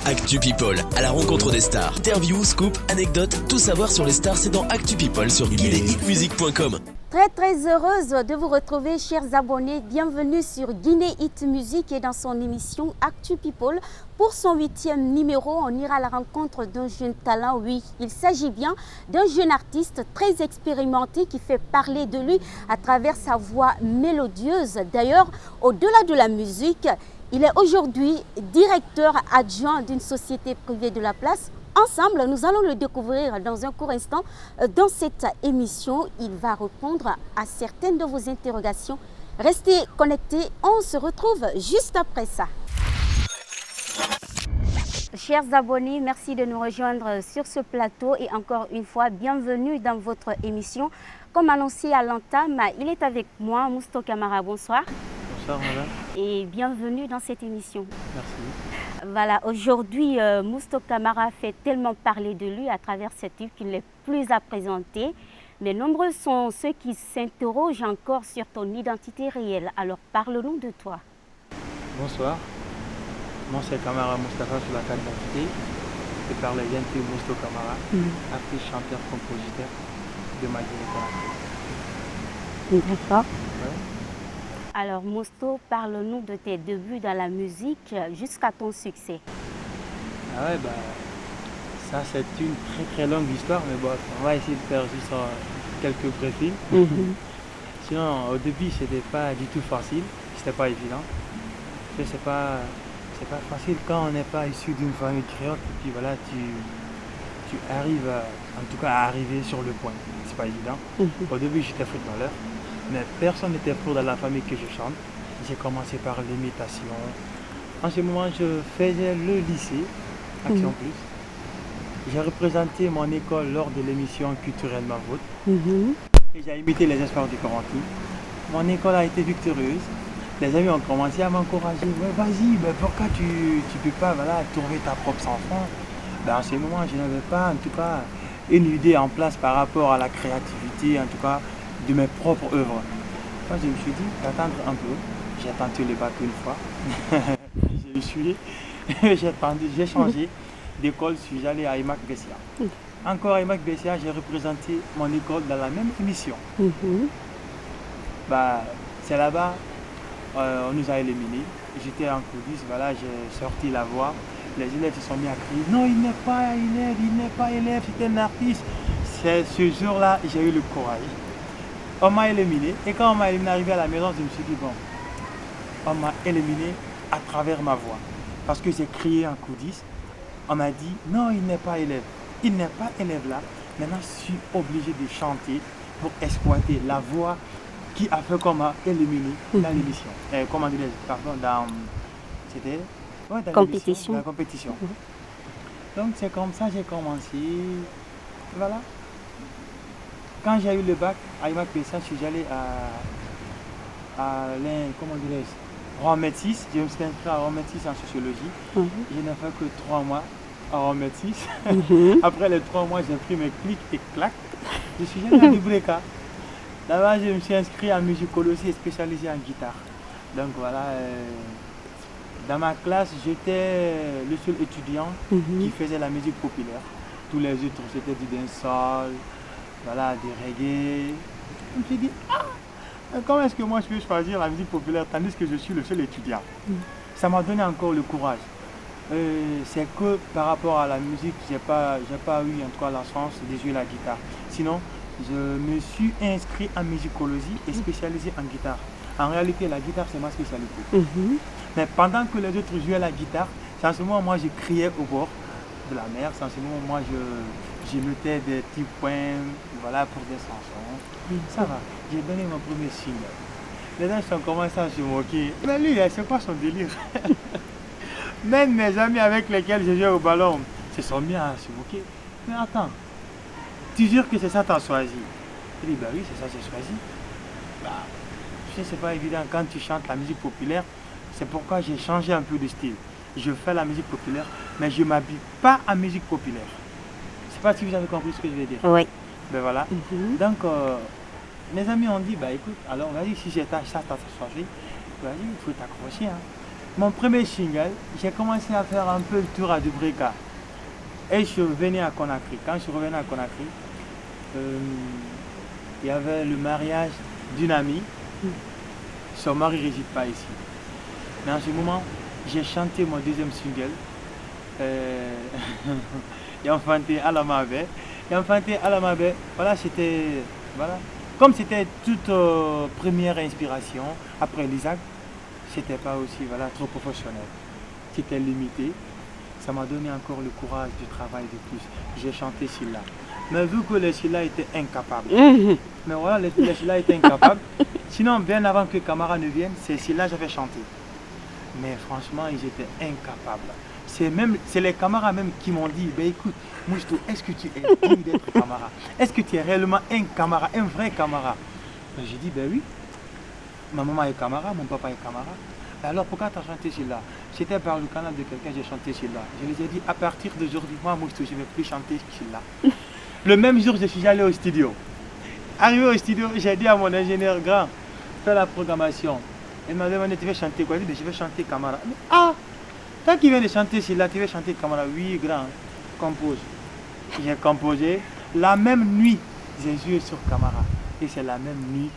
Actu People, à la rencontre des stars. Interviews, scoop, anecdotes, tout savoir sur les stars, c'est dans Actu People sur guinéehitmusic.com. Très heureuse de vous retrouver, chers abonnés. Bienvenue sur Guinée Hit Music et dans son émission Actu People. Pour son 8e numéro, on ira à la rencontre d'un jeune talent. Oui, il s'agit bien d'un jeune artiste très expérimenté qui fait parler de lui à travers sa voix mélodieuse. D'ailleurs, au-delà de la musique, il est aujourd'hui directeur adjoint d'une société privée de la place. Ensemble, nous allons le découvrir dans un court instant. Dans cette émission, il va répondre à certaines de vos interrogations. Restez connectés, on se retrouve juste après ça. Chers abonnés, merci de nous rejoindre sur ce plateau et encore une fois, bienvenue dans votre émission. Comme annoncé à l'entame, il est avec moi, Mousto Camara. Bonsoir. Bonsoir, madame. Et bienvenue dans cette émission. Merci. Voilà, aujourd'hui, Mousto Camara fait tellement parler de lui à travers cette livre qu'il n'est plus à présenter. Mais nombreux sont ceux qui s'interrogent encore sur ton identité réelle. Alors, parle-nous de toi. Bonsoir. Moi, c'est Camara Moustapha sur la carte d'identité. Je parle bien de Mousto Camara, artiste, chanteur, compositeur de ma Guinée. D'accord. Alors, Mousto, parle-nous de tes débuts dans la musique jusqu'à ton succès. Ah ouais, ça c'est une très longue histoire, mais bon, on va essayer de faire juste quelques brefs. Sinon, au début, c'était pas du tout facile, c'était pas évident. C'est pas facile quand on n'est pas issu d'une famille créole, et puis voilà, tu arrives, en tout cas à arriver sur le point. C'est pas évident. Au début, j'étais footballeur. Mais personne n'était pour dans la famille que je chante. J'ai commencé par l'imitation. En ce moment, je faisais le lycée, Action Plus. J'ai représenté mon école lors de l'émission Culturellement Vôtre. Et j'ai imité les espoirs du Corentin. Mon école a été victorieuse. Les amis ont commencé à m'encourager. Ouais, vas-y, pourquoi tu ne peux pas trouver ta propre chanson? En ce moment, je n'avais pas, en tout cas, une idée en place par rapport à la créativité, en tout cas, de mes propres œuvres. Moi, je me suis dit d'attendre un peu. J'ai tenté le bac une fois. J'ai changé d'école, je suis allé à IMAC Bessia. Encore à IMAC Bessia, j'ai représenté mon école dans la même émission. C'est là-bas, on nous a éliminés. J'étais en coulisses, j'ai sorti la voix. Les élèves se sont mis à crier, non, il n'est pas élève, il n'est pas élève, c'est un artiste. C'est ce jour-là, j'ai eu le courage. On m'a éliminé, et quand on m'a éliminé, arrivé à la maison, je me suis dit, bon, on m'a éliminé à travers ma voix. Parce que j'ai crié en coulisses, on m'a dit, non, il n'est pas élève. Il n'est pas élève là. Maintenant, je suis obligé de chanter pour exploiter la voix qui a fait qu'on m'a éliminé dans l'émission. Comment dire, pardon, c'était compétition. La compétition. Donc, c'est comme ça que j'ai commencé. Voilà. Quand j'ai eu le bac à IMAC Bessia, je suis allé à Rome 6. Je me suis inscrit à Rome 6 en sociologie. Je n'ai fait que 3 mois à Rome 6. Après les 3 mois, j'ai pris mes clics et claques. Je suis allé à Dubreka. Là-bas, je me suis inscrit en musicologie et spécialisé en guitare. Donc voilà, dans ma classe, j'étais le seul étudiant qui faisait la musique populaire. Tous les autres, c'était du dancehall. Voilà, des reggae. Je me suis dit, comment est-ce que moi je peux choisir la musique populaire tandis que je suis le seul étudiant? Ça m'a donné encore le courage. C'est que par rapport à la musique, j'ai pas eu en tout cas la chance de jouer la guitare. Sinon, je me suis inscrit en musicologie et spécialisé en guitare. En réalité, la guitare, c'est ma spécialité. Mais pendant que les autres jouaient la guitare, c'est en ce moment moi je criais au bord de la mer. C'est en ce moment moi je mettais des petits points pour des chansons. Ça va, j'ai donné mon premier single. Les gens ont commencé à se moquer. Mais lui, c'est quoi son délire? Même mes amis avec lesquels je jouais au ballon se sont mis à se moquer. Mais attends, tu jures que c'est ça que tu as choisi? Je dis, oui, c'est ça que j'ai choisi. Tu sais, c'est pas évident quand tu chantes la musique populaire. C'est pourquoi j'ai changé un peu de style. Je fais la musique populaire, mais je ne m'habille pas en musique populaire. Je ne sais pas si vous avez compris ce que je veux dire. Oui. Voilà. Donc, mes amis ont dit, écoute, alors vas-y, si c'est ça t'as choisi, vas-y, il faut t'accrocher. mon premier single, j'ai commencé à faire un peu le tour à Dubrika. Et je revenais à Conakry. Quand je revenais à Conakry, il y avait le mariage d'une amie. Son mari ne réside pas ici. Mais en ce moment, j'ai chanté mon deuxième single. Yanfanté Alamabe. Yanfanté Alamabe, voilà, c'était. Voilà. Comme c'était toute première inspiration, après l'Isaac, c'était pas aussi voilà, trop professionnel. C'était limité. Ça m'a donné encore le courage du travail de plus. J'ai chanté Silla. Mais vu que les Silla étaient incapables. Mais voilà, les Silla étaient incapables. Sinon, bien avant que Camara ne vienne, c'est Silla que j'avais chanté. Mais franchement, ils étaient incapables. C'est les Camara même qui m'ont dit, ben écoute, Mouchtou, est-ce que tu es digne d'être Camara? Est-ce que tu es réellement un Camara, un vrai Camara? Ben, j'ai dit, ben oui. Ma maman est Camara, mon papa est Camara. Alors pourquoi tu as chanté Silla? C'était par le canal de quelqu'un, j'ai chanté Silla. Je les ai dit, à partir d'aujourd'hui, moi, Mouchtou, je ne vais plus chanter Silla. Le même jour, je suis allé au studio. Arrivé au studio, j'ai dit à mon ingénieur grand, fais la programmation. Il m'a demandé, tu veux chanter quoi? Je dit, je vais chanter Camara. Ah, toi qui viens de chanter Silla, tu veux chanter Camara? Oui, grand, compose. J'ai composé. La même nuit, j'ai joué sur Camara. Et c'est la même nuit,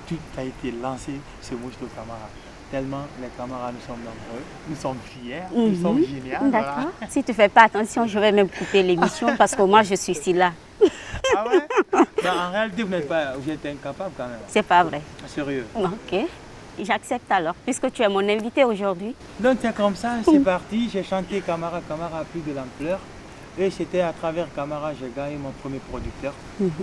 tout a été lancé sur Mouchtou Camara. Tellement les camarades, nous sommes nombreux, nous sommes fiers, nous sommes géniaux. D'accord. Voilà. Si tu ne fais pas attention, je vais même couper l'émission parce que moi, je suis ici là. Ah ouais? Ben, en réalité, vous êtes incapable quand même. C'est pas vrai. Sérieux. Ok. J'accepte alors, puisque tu es mon invité aujourd'hui. Donc c'est comme ça, c'est parti. J'ai chanté Camara, Camara a pris de l'ampleur. Et c'était à travers Camara, j'ai gagné mon premier producteur.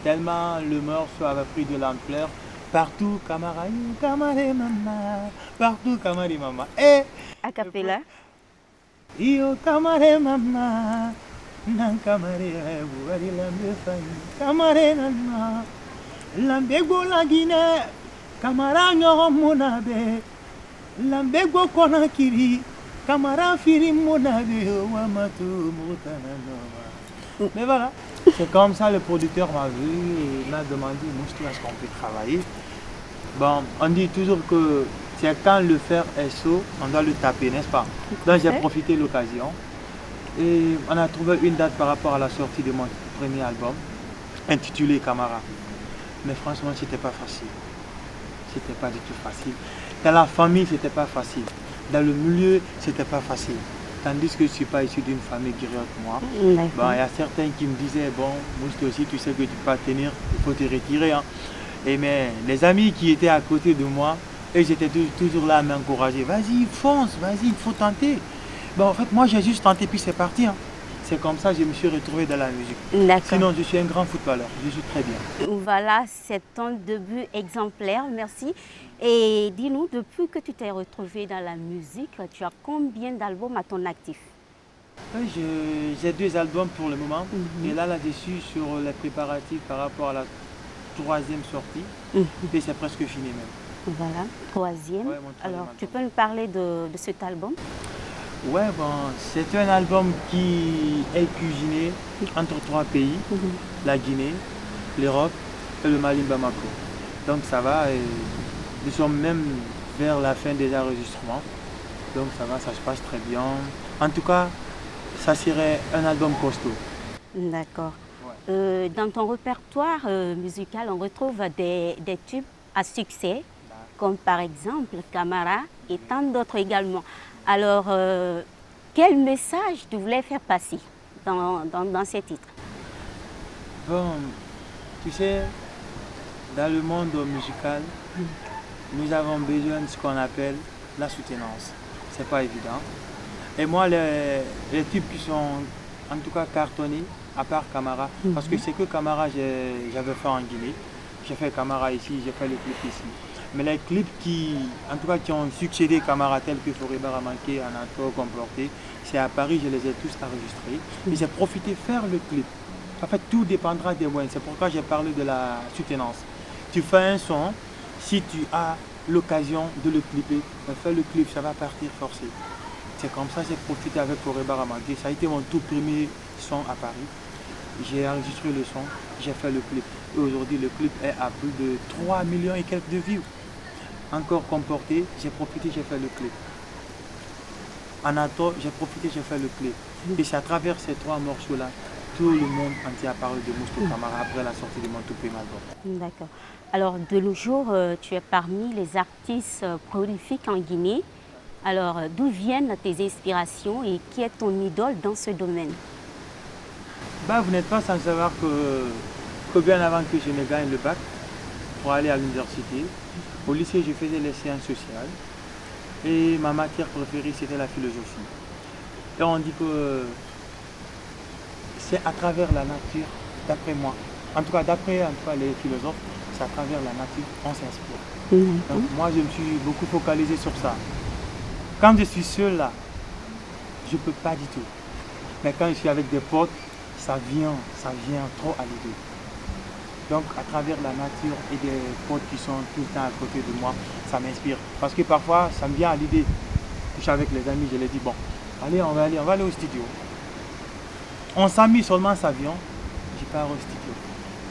Tellement le morceau avait pris de l'ampleur. Partout, Camara, Camara, maman. Partout, Camara, maman. Et. A cappella. Yo, Camara, maman. Nan Camara, Bouari, Lambe, Fanny. Camara, maman. Lambego, la Guinée. Camara, Nyoron, Monabe. Lambego, Konakiri. Camara, Firi, Monabe. Wamatou, Moutananoma. Mais voilà. C'est comme ça, le producteur m'a vu et m'a demandé, Mouchtou, est-ce qu'on peut travailler? Bon, on dit toujours que c'est quand le fer est chaud, on doit le taper, n'est-ce pas? Donc j'ai profité de l'occasion et on a trouvé une date par rapport à la sortie de mon premier album, intitulé Camara. Mais franchement, c'était pas facile. C'était pas du tout facile. Dans la famille, c'était pas facile. Dans le milieu, c'était pas facile. Tandis que je ne suis pas issu d'une famille griotte, moi. Bon, il y a certains qui me disaient, bon, Mouchtou aussi, tu sais que tu peux pas tenir, il faut te retirer. Hein. Et mais les amis qui étaient à côté de moi, ils étaient toujours là à m'encourager. Vas-y, fonce, vas-y, il faut tenter. Bon, en fait, moi, j'ai juste tenté, puis c'est parti. Hein. C'est comme ça que je me suis retrouvé dans la musique. Sinon, je suis un grand footballeur, je joue très bien. Voilà, c'est ton début exemplaire, merci. Et dis-nous, depuis que tu t'es retrouvé dans la musique, tu as combien d'albums à ton actif? J'ai 2 albums pour le moment. Et là, là-dessus, sur les préparatifs par rapport à la 3e sortie, et c'est presque fini même. Voilà, 3e. Ouais, alors, tu peux nous parler de cet album? Ouais, bon, c'est un album qui est cuisiné entre 3 pays, la Guinée, l'Europe et le Mali Bamako. Donc ça va, et nous sommes même vers la fin des enregistrements. Donc ça va, ça se passe très bien. En tout cas, ça serait un album costaud. D'accord. Ouais. Dans ton répertoire musical, on retrouve des tubes à succès, comme par exemple Camara et tant d'autres également. Alors, quel message tu voulais faire passer dans ces titres? Bon, tu sais, dans le monde musical, nous avons besoin de ce qu'on appelle la soutenance. C'est pas évident. Et moi, les tubes qui sont en tout cas cartonnés, à part Camara, parce que c'est que Camara j'avais fait en Guinée. J'ai fait Camara ici, j'ai fait le clip ici. Mais les clips qui ont succédé Camara, tels que Forever a manqué, Anato, Comporté, c'est à Paris, je les ai tous enregistrés. Et j'ai profité de faire le clip. En fait, tout dépendra des moyens. C'est pourquoi j'ai parlé de la soutenance. Tu fais un son, si tu as l'occasion de le clipper, fais le clip, ça va partir forcé. C'est comme ça que j'ai profité avec Forever a manqué. Ça a été mon tout premier son à Paris. J'ai enregistré le son, j'ai fait le clip. Et aujourd'hui, le clip est à plus de 3 millions et quelques de vues. Encore Comporté, j'ai profité, j'ai fait le clip. Anato, j'ai profité, j'ai fait le clip. Et c'est à travers ces 3 morceaux-là, tout le monde entier a parlé de Mousto Camara après la sortie de mon tout premier album. D'accord. Alors, de nos jours, tu es parmi les artistes prolifiques en Guinée. Alors, d'où viennent tes inspirations et qui est ton idole dans ce domaine? Bah, vous n'êtes pas sans savoir que bien avant que je ne gagne le bac pour aller à l'université, au lycée, je faisais les sciences sociales et ma matière préférée, c'était la philosophie. Et on dit que c'est à travers la nature, d'après moi, en tout cas d'après les philosophes, c'est à travers la nature qu'on s'inspire. Donc moi, je me suis beaucoup focalisé sur ça. Quand je suis seul là, je ne peux pas du tout. Mais quand je suis avec des potes, ça vient trop à l'idée. Donc à travers la nature et des potes qui sont tout le temps à côté de moi, ça m'inspire. Parce que parfois, ça me vient à l'idée. Je suis avec les amis, je leur dis, bon, allez, on va aller au studio. On s'amuse seulement, ça vient, je pars au studio.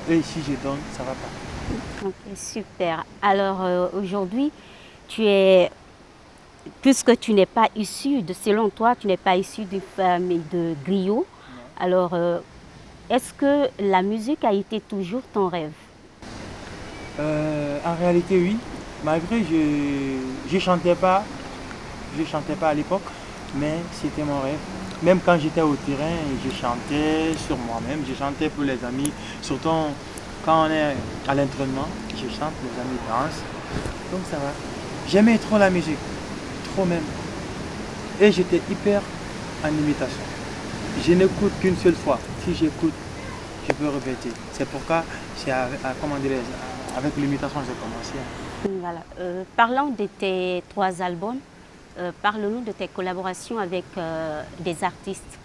Et si je donne, ça va pas. Ok, super. Alors aujourd'hui, puisque tu n'es pas issu selon toi, tu n'es pas issu d'une famille de griots, alors est-ce que la musique a été toujours ton rêve? En réalité, oui. Malgré je ne chantais pas à l'époque, mais c'était mon rêve. Même quand j'étais au terrain, je chantais sur moi-même, je chantais pour les amis. Surtout quand on est à l'entraînement, je chante, les amis dansent. Donc ça va. J'aimais trop la musique, trop même. Et j'étais hyper en imitation. Je n'écoute qu'une seule fois. Si j'écoute, je peux répéter. C'est pourquoi c'est avec l'imitation que j'ai commencé. Voilà. Parlons de tes 3 albums. Parle-nous de tes collaborations avec des artistes.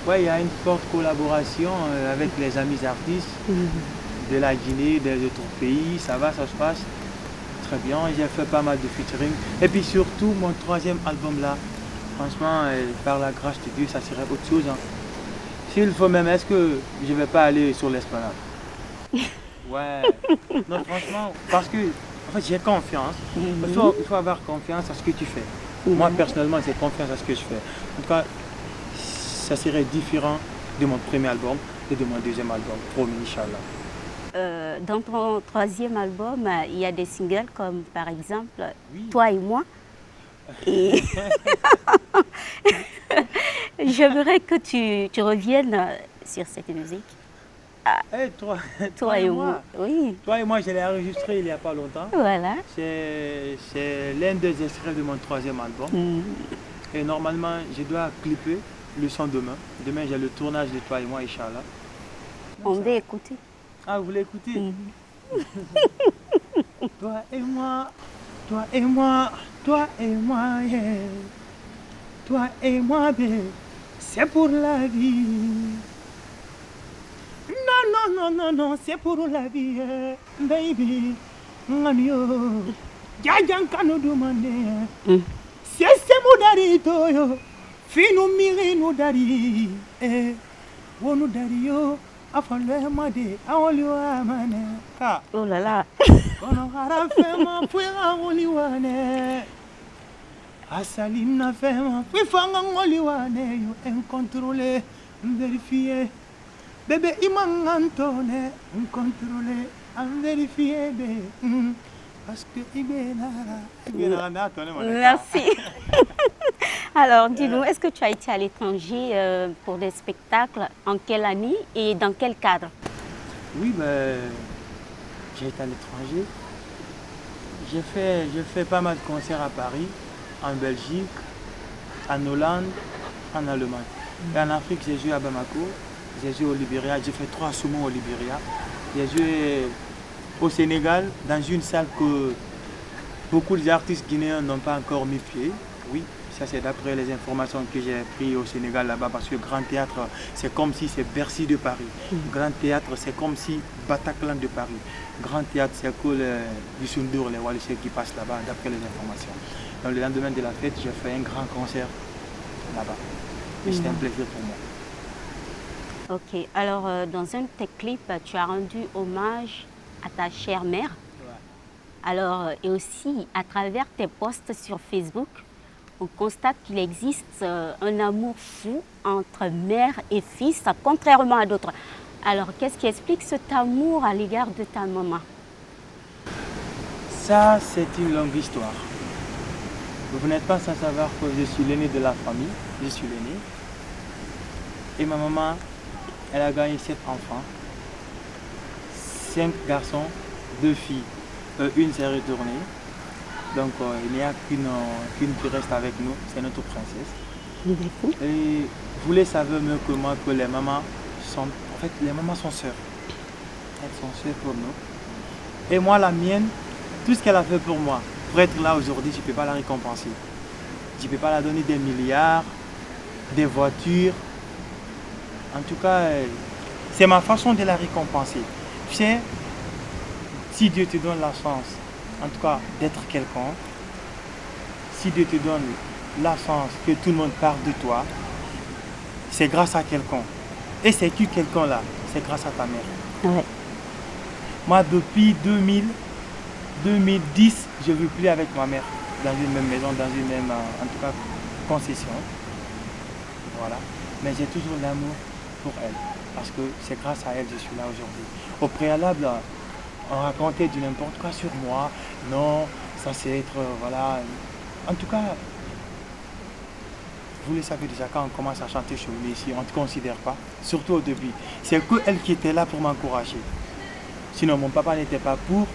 Oui, il y a une forte collaboration avec les amis artistes de la Guinée, des autres pays. Ça va, ça se passe très bien. J'ai fait pas mal de featuring. Et puis surtout, mon 3e album là, franchement, par la grâce de Dieu, ça serait autre chose. Hein. S'il faut même, est-ce que je ne vais pas aller sur l'esplanade? Ouais. Non, franchement, parce que en fait, j'ai confiance. Il faut avoir confiance à ce que tu fais. Moi, personnellement, j'ai confiance à ce que je fais. En tout cas, ça serait différent de mon premier album et de mon 2e album, promis, Inch'Allah. Dans ton 3e album, il y a des singles comme par exemple Oui. Toi et moi. Et j'aimerais que tu reviennes sur cette musique. Hey, Toi et moi. Oui. Toi et moi, je l'ai enregistré il n'y a pas longtemps. Voilà. C'est l'un des extraits de mon 3e album. Et normalement, je dois clipper le son demain. Demain, j'ai le tournage de Toi et moi, Inch'Allah. On veut écouter. Ah, vous voulez écouter? Toi et moi, toi et moi, toi et moi, yeah. Toi et moi, baby, c'est pour la vie. Non, c'est pour la vie, yeah. Baby. Nganyo, jajan kanu dumane. C'est mudari toyo, finu miri nudari, wonu dari yo. Oh là là. Asalim fema, fanga ngoliwane, yo incontrôlé, vérifié. Bébé imangantone, incontrôlé, vérifié, parce que Merci. Alors, dis-nous, est-ce que tu as été à l'étranger pour des spectacles? En quelle année et dans quel cadre? Oui, j'ai été à l'étranger. J'ai fait pas mal de concerts à Paris, en Belgique, en Hollande, en Allemagne. Et en Afrique, j'ai joué à Bamako, j'ai joué au Libéria, j'ai fait 3 summons au Libéria. J'ai joué au Sénégal, dans une salle que beaucoup d'artistes guinéens n'ont pas encore mis pied. Oui, ça c'est d'après les informations que j'ai prises au Sénégal là-bas, parce que Grand Théâtre, c'est comme si c'est Bercy de Paris. Grand Théâtre, c'est comme si Bataclan de Paris. Grand Théâtre, c'est que du Sundur, les Wallisiens qui passent là-bas, d'après les informations. Donc le lendemain de la fête, j'ai fait un grand concert là-bas. Et c'était un plaisir pour moi. Ok, alors dans un de tes clips, tu as rendu hommage à ta chère mère. Ouais. Alors, et aussi à travers tes posts sur Facebook, on constate qu'il existe un amour fou entre mère et fils, contrairement à d'autres. Alors, qu'est-ce qui explique cet amour à l'égard de ta maman? Ça, c'est une longue histoire. Vous n'êtes pas sans savoir que je suis l'aîné de la famille. Je suis l'aîné. Et ma maman, elle a gagné 7 enfants. 5 garçons, 2 filles. Une s'est retournée. Donc, il n'y a qu'une qui reste avec nous. C'est notre princesse. Et vous le savez mieux que moi que les mamans sont... En fait, les mamans sont sœurs. Elles sont sœurs pour nous. Et moi, la mienne, tout ce qu'elle a fait pour moi, pour être là aujourd'hui, je ne peux pas la récompenser. Je ne peux pas la donner des milliards, des voitures. En tout cas, c'est ma façon de la récompenser. Tu sais, si Dieu te donne la chance, en tout cas, d'être quelqu'un, si Dieu te donne la chance que tout le monde parle de toi, c'est grâce à quelqu'un. Et c'est qui quelqu'un-là? C'est grâce à ta mère. Ouais. Moi, depuis 2010, je ne vis plus avec ma mère dans une même maison, dans une même, en tout cas, concession. Voilà. Mais j'ai toujours l'amour pour elle, parce que c'est grâce à elle que je suis là aujourd'hui. Au préalable, on racontait du n'importe quoi sur moi. Non, ça c'est être, voilà. En tout cas, vous le savez déjà, quand on commence à chanter chez nous ici, on ne te considère pas, surtout au début. C'est que elle qui était là pour m'encourager. Sinon, mon papa n'était pas pour.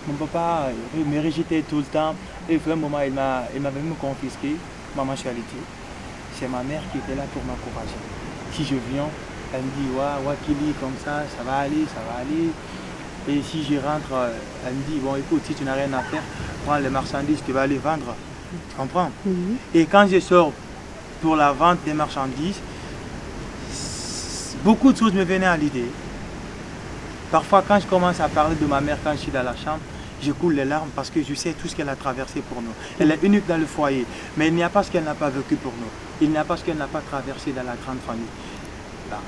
Mon papa me rejetait tout le temps. Et à un moment, il m'avait même confisqué ma mensualité. C'est ma mère qui était là pour m'encourager. Si je viens, elle me dit, ouais, Wakili, comme ça va aller, ça va aller. Et si je rentre, elle me dit, bon, écoute, si tu n'as rien à faire, prends les marchandises, tu vas les vendre. Tu comprends? Et quand je sors pour la vente des marchandises, beaucoup de choses me venaient à l'idée. Parfois, quand je commence à parler de ma mère, quand je suis dans la chambre, je coule les larmes parce que je sais tout ce qu'elle a traversé pour nous. Elle est unique dans le foyer, mais il n'y a pas ce qu'elle n'a pas vécu pour nous. Il n'y a pas ce qu'elle n'a pas traversé dans la grande famille. Là,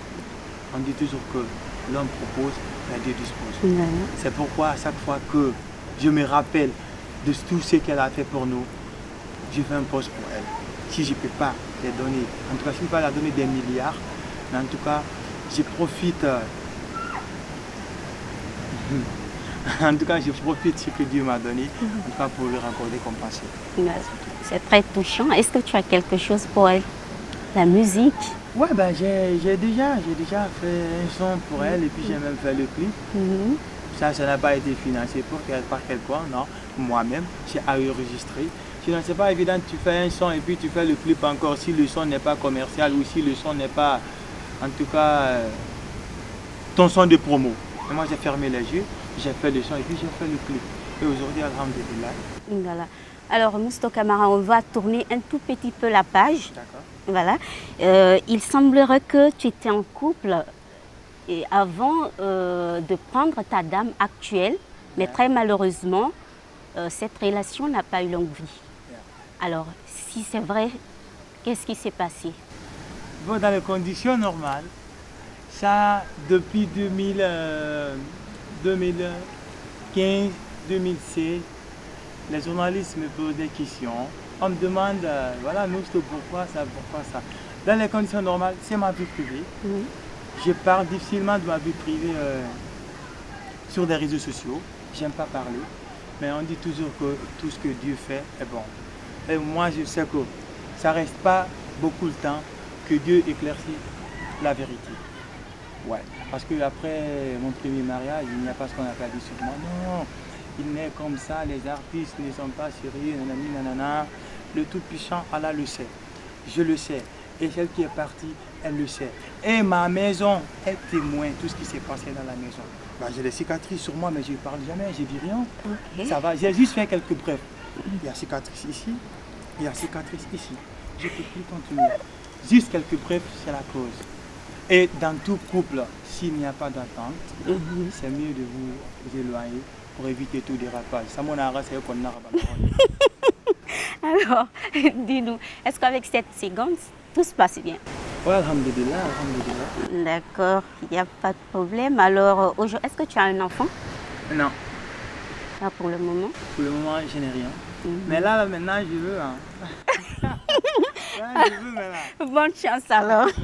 on dit toujours que l'homme propose, mais Dieu dispose. C'est pourquoi à chaque fois que je me rappelle de tout ce qu'elle a fait pour nous, je fais un poste pour elle. Si je ne peux pas les donner, en tout cas, si je ne peux pas la donner des milliards, mais en tout cas, je profite. En tout cas, je profite de ce que Dieu m'a donné, en tout cas pour lui raccorder compassion. C'est très touchant. Est-ce que tu as quelque chose pour elle? La musique? Ouais, ben j'ai déjà fait un son pour elle et puis j'ai même fait le clip. Ça n'a pas été financé par quelqu'un, non. Moi-même, j'ai enregistré. Sinon, c'est pas évident, tu fais un son et puis tu fais le clip encore si le son n'est pas commercial ou si le son n'est pas, en tout cas, ton son de promo. Et moi, j'ai fermé les yeux, j'ai fait le son et puis j'ai fait le clip. Et aujourd'hui, alhamdulillah. Voilà. Alors, Mousto Camara, on va tourner un tout petit peu la page. D'accord. Voilà. Il semblerait que tu étais en couple et avant de prendre ta dame actuelle, mais très malheureusement, cette relation n'a pas eu longue vie. Alors, si c'est vrai, qu'est-ce qui s'est passé? Bon, dans les conditions normales, ça, depuis 2015, 2016, les journalistes me posent des questions. On me demande, voilà, nous, pourquoi ça, pourquoi ça. Dans les conditions normales, c'est ma vie privée. Je parle difficilement de ma vie privée sur des réseaux sociaux. J'aime pas parler. Mais on dit toujours que tout ce que Dieu fait est bon. Et moi, je sais que ça ne reste pas beaucoup de temps que Dieu éclaircit la vérité. Ouais. Parce qu'après mon premier mariage, il n'y a pas ce qu'on appelle du sur moi. Non, il n'est comme ça, les artistes ne sont pas sérieux, nanani, nanana. Le Tout-Puissant, Allah le sait. Je le sais. Et celle qui est partie, elle le sait. Et ma maison est témoin de tout ce qui s'est passé dans la maison. Ben, j'ai des cicatrices sur moi, mais je ne parle jamais, je ne dis rien. Ça va, j'ai juste fait quelques brefs. Il y a cicatrice ici, il y a cicatrice ici. Je ne peux plus continuer. Juste quelques brefs, c'est la cause. Et dans tout couple, s'il n'y a pas d'attente, c'est mieux de vous éloigner pour éviter tout dérapage. Ça, mon arrêt, c'est qu'on a. Alors, dis-nous, est-ce qu'avec cette seconde, tout se passe bien? Oui, alhamdulillah, alhamdulillah. D'accord, il n'y a pas de problème. Alors, aujourd'hui, est-ce que tu as un enfant? Non, Pas pour le moment. pour le moment, je n'ai rien. Mais là, maintenant, je veux. Hein. Là, je veux maintenant. Bonne chance alors. Merci.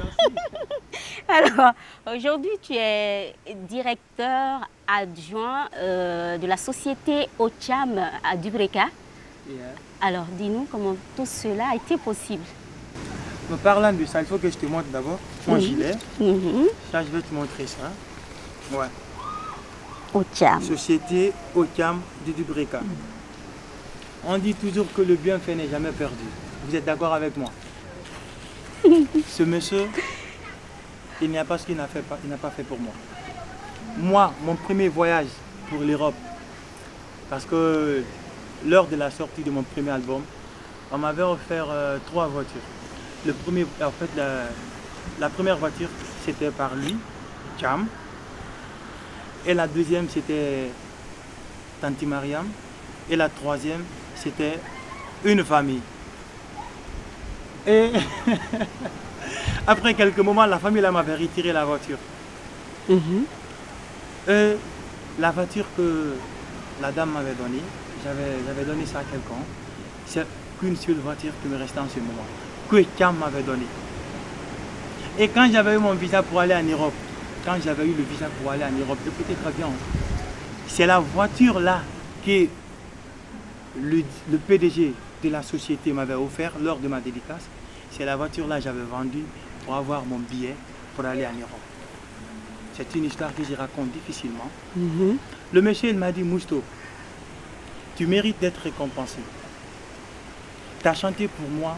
Alors, aujourd'hui, tu es directeur adjoint de la société Ocham à Dubreka. Yeah. Alors, dis-nous comment tout cela a été possible. Me parlant de ça, il faut que je te montre d'abord mon gilet. Ça, je vais te montrer ça. Ouais. Ocham. Société Ocham de Dubreka. On dit toujours que le bienfait n'est jamais perdu. Vous êtes d'accord avec moi? Ce monsieur, il n'y a pas ce qu'il n'a pas fait pour moi. Moi, mon premier voyage pour l'Europe, parce que lors de la sortie de mon premier album, on m'avait offert 3 voitures. Le premier, en fait, la première voiture, c'était par lui, Cham. Et la deuxième, c'était Tanti Mariam. Et la troisième, c'était une famille. Et après quelques moments, la famille m'avait retiré la voiture. Et la voiture que la dame m'avait donnée, j'avais donné ça à quelqu'un. C'est qu'une seule voiture qui me restait en ce moment, que Cham m'avait donnée. Et quand j'avais eu mon visa pour aller en Europe, écoutez très bien, c'est la voiture là que le PDG de la société m'avait offert lors de ma dédicace. C'est la voiture là que j'avais vendue pour avoir mon billet pour aller en Europe. C'est une histoire que je raconte difficilement. Le monsieur, il m'a dit, Mousto, tu mérites d'être récompensé. Tu as chanté pour moi,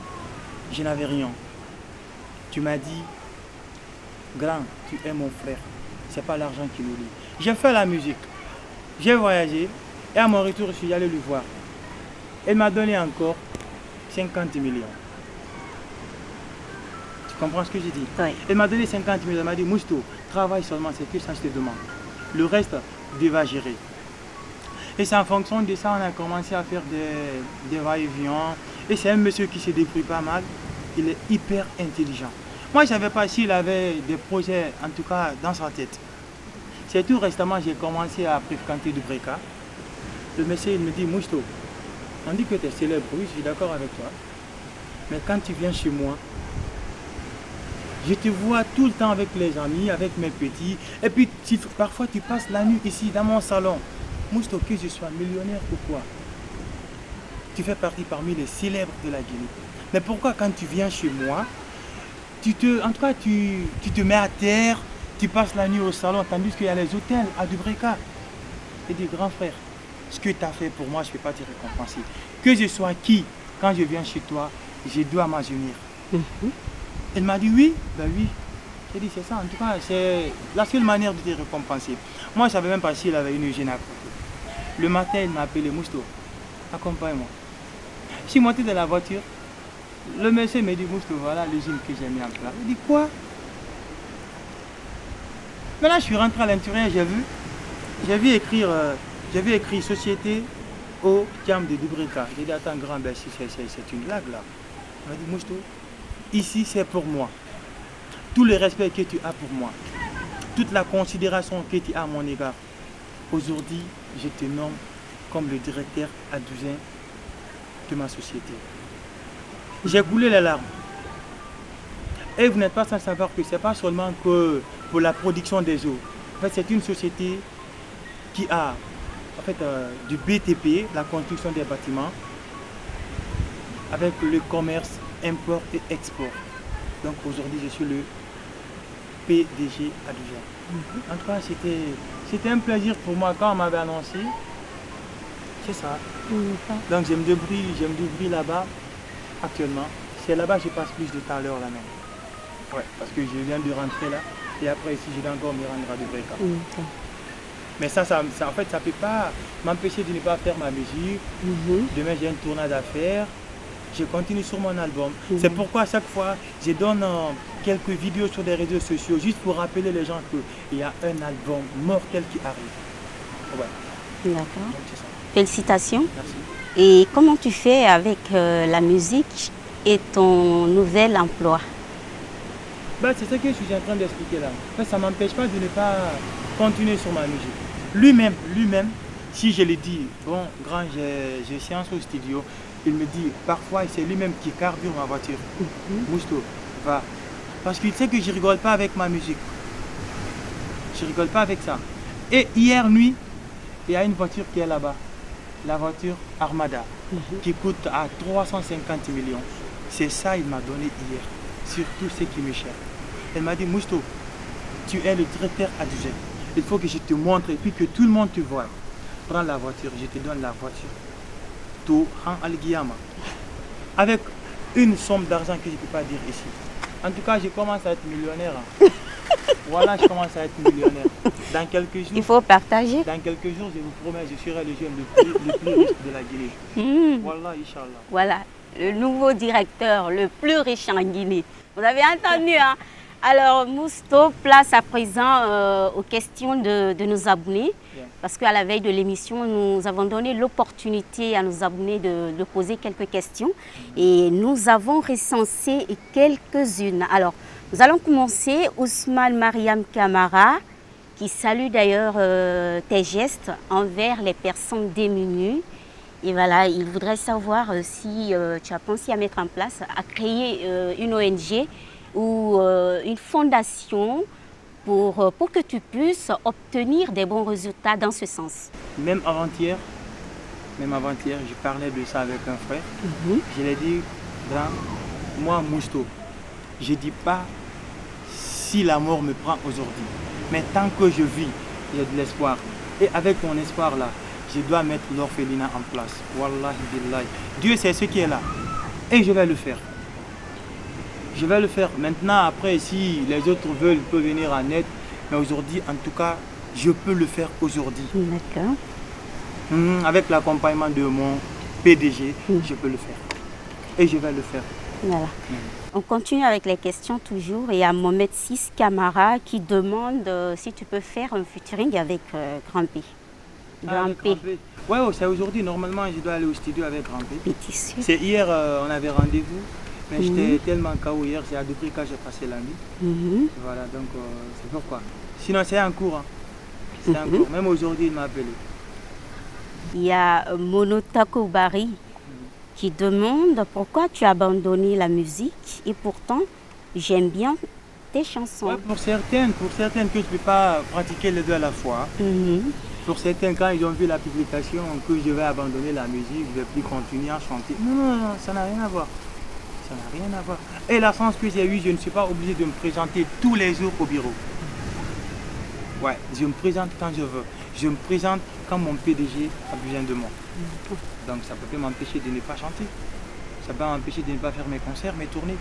je n'avais rien. Tu m'as dit, grand, tu es mon frère. C'est pas l'argent qui nous lie. J'ai fait la musique, j'ai voyagé et à mon retour, je suis allé lui voir. Elle m'a donné encore 50 millions. Tu comprends ce que j'ai dit? Oui. Elle m'a donné 50 millions. Elle m'a dit, Mousto, travaille seulement, c'est que ça je te demande. Le reste, Dieu va gérer. Et c'est en fonction de ça, on a commencé à faire des va-et-vient. Et c'est un monsieur qui se débrouille pas mal. Il est hyper intelligent. Moi, je ne savais pas s'il avait des projets, en tout cas, dans sa tête. C'est tout récemment, j'ai commencé à fréquenter Dubreka. Le monsieur, il me dit, Mousto, on dit que tu es célèbre. Oui, je suis d'accord avec toi. Mais quand tu viens chez moi, je te vois tout le temps avec les amis, avec mes petits. Et puis, parfois, tu passes la nuit ici, dans mon salon. Mousto, que je sois millionnaire ou quoi, tu fais partie parmi les célèbres de la Guinée. Mais pourquoi quand tu viens chez moi, tu te mets à terre, tu passes la nuit au salon, tandis qu'il y a les hôtels à Dubreka. Et dis, grand frère, ce que tu as fait pour moi, je ne peux pas te récompenser. Que je sois qui, quand je viens chez toi, je dois m'agenouiller. Elle m'a dit oui, ben oui. J'ai dit c'est ça, en tout cas, c'est la seule manière de te récompenser. Moi, je ne savais même pas s'il avait une hygiène à côté. Le matin, il m'a appelé, Mousto, accompagne-moi. Je suis monté de la voiture. Le monsieur me dit, Mousto, voilà l'usine que j'ai mis en place. Il dit, quoi? Maintenant, je suis rentré à l'intérieur, j'ai vu écrire Société Ocham de Dubreka. J'ai dit, attends, grand, ben, c'est une blague là. Il m'a dit, Mousto, ici c'est pour moi. Tout le respect que tu as pour moi, toute la considération que tu as à mon égard. Aujourd'hui, je te nomme comme le directeur adjoint de ma société. J'ai coulé les larmes. Et vous n'êtes pas sans savoir que ce n'est pas seulement que pour la production des eaux. En fait, c'est une société qui a du BTP, la construction des bâtiments, avec le commerce, import et export. Donc aujourd'hui, je suis le PDG adjoint. En tout cas, c'était un plaisir pour moi quand on m'avait annoncé. C'est ça. Donc je me débrouille là-bas actuellement. C'est là-bas que je passe plus de temps à l'heure là même. Ouais, parce que je viens de rentrer là. Et après ici, je dois encore me rendre à Dubreka. Mais ça en fait, ça ne peut pas m'empêcher de ne pas faire ma musique. Demain, j'ai une tournade à faire. Je continue sur mon album. C'est pourquoi à chaque fois, je donne quelques vidéos sur les réseaux sociaux, juste pour rappeler les gens qu'il y a un album mortel qui arrive. Ouais. D'accord. Félicitations. Merci. Et comment tu fais avec la musique et ton nouvel emploi? Ben, c'est ce que je suis en train d'expliquer là. En fait, ça ne m'empêche pas de ne pas continuer sur ma musique. Lui-même, Si je lui dis, bon, grand, j'ai séance au studio, il me dit, parfois, c'est lui-même qui carbure ma voiture. Mousto, va. Parce qu'il sait que je rigole pas avec ma musique. Je rigole pas avec ça. Et hier nuit, il y a une voiture qui est là-bas. La voiture Armada, qui coûte à 350 millions. C'est ça qu'il m'a donné hier. Surtout ce qui me cher. Elle m'a dit, Mousto, tu es le directeur adjoint. Il faut que je te montre et puis que tout le monde te voie. Prends la voiture, je te donne la voiture. Tout en Al-Guiyama. Avec une somme d'argent que je ne peux pas dire ici. En tout cas, je commence à être millionnaire. Voilà, je commence à être millionnaire. Dans quelques jours. Il faut partager. Dans quelques jours, je vous promets, je serai le jeune le plus riche de la Guinée. Voilà, Inch'Allah. Voilà, le nouveau directeur, le plus riche en Guinée. Vous avez entendu, hein? Alors, Mousto, place à présent aux questions de nos abonnés. Yeah. Parce qu'à la veille de l'émission, nous avons donné l'opportunité à nos abonnés de poser quelques questions. Et nous avons recensé quelques-unes. Alors, nous allons commencer. Ousmane Mariam Kamara, qui salue d'ailleurs tes gestes envers les personnes démunies. Et voilà, il voudrait savoir si tu as pensé à mettre en place, à créer une ONG ou une fondation pour que tu puisses obtenir des bons résultats dans ce sens. Même avant-hier, je parlais de ça avec un frère. Je lui ai dit, grand, moi, Mousto, je ne dis pas si la mort me prend aujourd'hui. Mais tant que je vis, il y a de l'espoir. Et avec mon espoir là, je dois mettre l'orphelinat en place. Wallahi billahi. Dieu sait ce qui est là. Et je vais le faire. Je vais le faire. Maintenant, après, si les autres veulent, ils peuvent venir en aide. Mais aujourd'hui, en tout cas, je peux le faire aujourd'hui. D'accord. Avec l'accompagnement de mon PDG, je peux le faire. Et je vais le faire. Voilà. On continue avec les questions toujours. Et il y a Mohamed VI Camara qui demande si tu peux faire un featuring avec Grand P. Grand P. Ouais, c'est aujourd'hui. Normalement, je dois aller au studio avec Grand P. C'est hier, on avait rendez-vous. Mais j'étais tellement KO hier, j'ai adopté quand j'ai passé la nuit. Voilà, donc c'est pourquoi. Sinon, c'est en cours. Hein. C'est en cours. Même aujourd'hui, il m'a appelé. Il y a Monotako Bari qui demande pourquoi tu as abandonné la musique et pourtant j'aime bien tes chansons. Ouais, pour certaines que je ne peux pas pratiquer les deux à la fois. Pour certains, quand ils ont vu la publication que je vais abandonner la musique, je ne vais plus continuer à chanter. Non, ça n'a rien à voir. Ça n'a rien à voir. Et la chance que j'ai eue, je ne suis pas obligé de me présenter tous les jours au bureau. Ouais, je me présente quand je veux. Je me présente quand mon PDG a besoin de moi. Donc ça peut pas m'empêcher de ne pas chanter. Ça peut m'empêcher de ne pas faire mes concerts, mes tournées.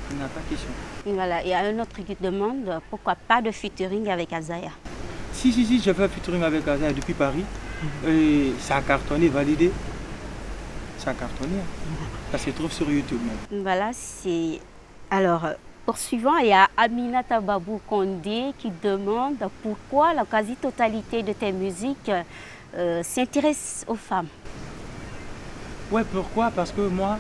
Il n'y a pas de question. Et voilà, il y a un autre qui demande pourquoi pas de featuring avec Azaya. Si, je fais featuring avec Azaya depuis Paris. Et ça a cartonné, validé. Ça a cartonné. Ça se trouve sur YouTube même. Voilà, c'est... Alors, poursuivant, il y a Aminata Babou Kondé qui demande pourquoi la quasi-totalité de tes musiques s'intéresse aux femmes. Ouais, pourquoi? Parce que moi,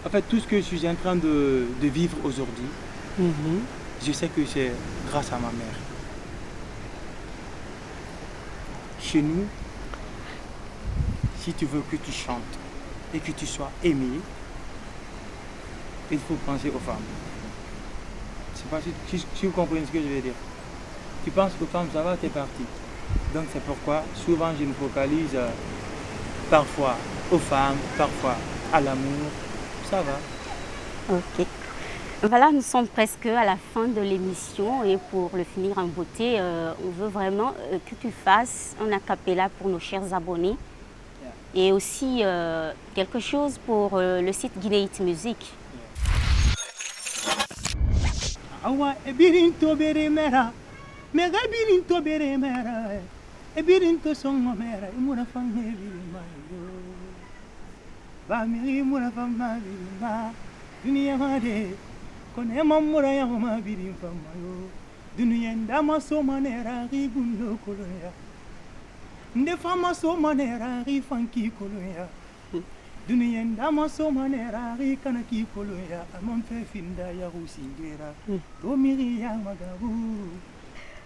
en fait, tout ce que je suis en train de vivre aujourd'hui, je sais que c'est grâce à ma mère. Chez nous, si tu veux que tu chantes et que tu sois aimé, il faut penser aux femmes. Je sais pas si vous comprenez ce que je veux dire. Tu penses qu'aux femmes, ça va, t'es parti. Donc c'est pourquoi souvent je me focalise parfois aux femmes, parfois à l'amour. Ça va. Ok. Voilà, nous sommes presque à la fin de l'émission et pour le finir en beauté, on veut vraiment que tu fasses un acapella pour nos chers abonnés et aussi quelque chose pour le site Guinée Hit Music. Awa ebirinto bere mera mega birinto bere mera ebirinto songo mera imura fange birima yo ba mi imura fama birima dunia made kone mamura ya ma birim fama yo dunia ndama so manera ri gundo koloya nde fama so manera ri fanki koloya dunia ndama so manera ri kanaki koloya amam fe finda ya rusingera to miri ya magabu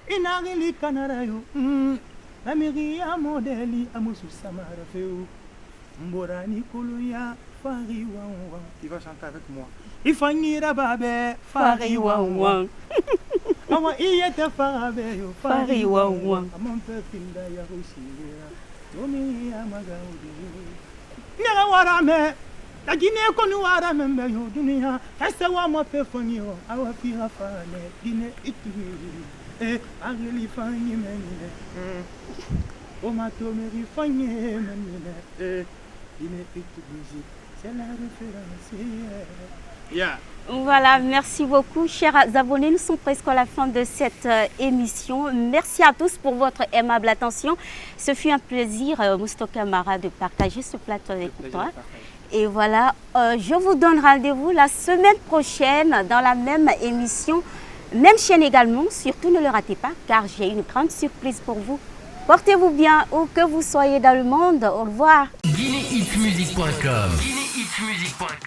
inagili kanara yo Amiria modeli amusu samara feu. Mborani kuluya fari wan wan. Il va chanter avec moi. Ifanyira babe fari wan wan. Ama iyete farabe yo fari wan wan. Amon pe finda ya rushira. Domi ya magaudi. Nera warame. La Guinée konu warame mbe yo dunia. Ese wa mo pe fonyo. Awa fi hafane. Guinée itu. Agli fanyi menine. O matomeri fanyi menine. Guinée itu musique. C'est la référence. Yeah. Voilà, merci beaucoup, chers abonnés. Nous sommes presque à la fin de cette émission. Merci à tous pour votre aimable attention. Ce fut un plaisir, Moustoka Mara, de partager ce plateau avec toi. Et voilà, je vous donne rendez-vous la semaine prochaine dans la même émission, même chaîne également. Surtout ne le ratez pas, car j'ai une grande surprise pour vous. Portez-vous bien, où que vous soyez dans le monde. Au revoir. GuinéeHitsMusic.com